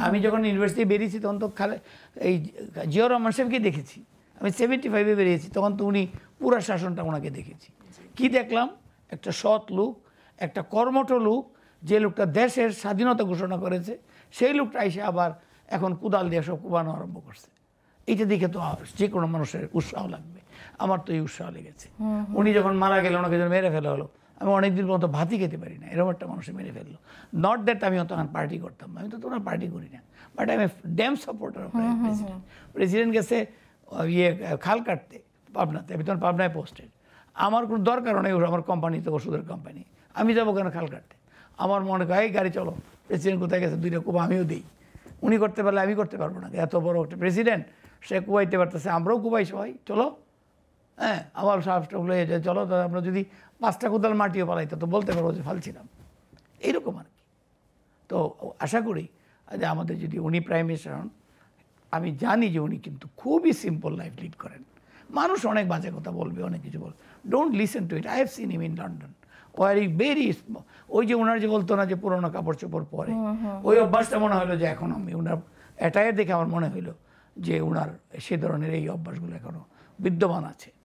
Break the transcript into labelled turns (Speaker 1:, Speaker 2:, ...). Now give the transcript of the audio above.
Speaker 1: আমি যখন ইউনিভার্সিটি বেরিয়েছি তখন তো এই জিয়াউর রহমান সাহেবকে দেখেছি। আমি 75-এ বেরিয়েছি, তখন তো উনি পুরা শাসনটা ওনাকে দেখেছি। কি দেখলাম? একটা সৎ লোক, একটা কর্মঠ লোক, যে লোকটা দেশের স্বাধীনতা ঘোষণা করেছে, সেই লোকটা এসে আবার এখন কুদাল দিয়ে সব কুবানো আরম্ভ করছে। এইটা দেখে তো যে কোনো মানুষের উৎসাহ লাগবে। আমার তো এই উৎসাহ লেগেছে। উনি যখন মারা গেলেন, ওনাকে যখন মেরে ফেলা হলো, আমি অনেকদিন পর্যন্ত ভাতই খেতে পারি না, এরকম একটা মানুষে মেরে ফেললো। নট দ্যাট আমি তখন পার্টি করতাম, আমি তো তোমরা পার্টি করি না, বাট আমি damn supporter of president. President গেছে খাল কাটতে পাবনাতে, আমি তখন পাবনায় পোস্টেড। আমার কোনো দরকার নেই, আমার কোম্পানি তো ওষুধের কোম্পানি, আমি যাবো কেন খাল কাটতে? আমার মনে হয় এই গাড়ি চলো, প্রেসিডেন্ট কোথায় গেছে, দুইটা কুবা আমিও দিই। উনি করতে পারলে আমি করতে পারবো না? এত বড় একটা প্রেসিডেন্ট, সে কুবাইতে পারতেছে, আমরাও কুবাই সবাই, চলো। হ্যাঁ, আমার সাহসটা হয়ে যায়, চলো। তো আমরা যদি 5টা কোদাল মাটিও পালাইতো তো বলতে পারবো যে ফালছিলাম, এইরকম আর কি। তো আশা করি যে আমাদের যদি উনি প্রাইম মিনিস্টার হন, আমি জানি যে উনি কিন্তু খুবই সিম্পল লাইফ লিড করেন। মানুষ অনেক বাজে কথা বলবে, অনেক কিছু বলবে, don't listen to it. I have seen him in London, worry very, ওই যে ওনার যে বলতো না যে পুরোনো কাপড় চোপড় পরে, ওই অভ্যাসটা মনে হলো যে এখন আমি ওনার অ্যাটায়ার দেখে আমার মনে হইলো যে ওনার সে ধরনের এই অভ্যাসগুলো এখনও বিদ্যমান আছে।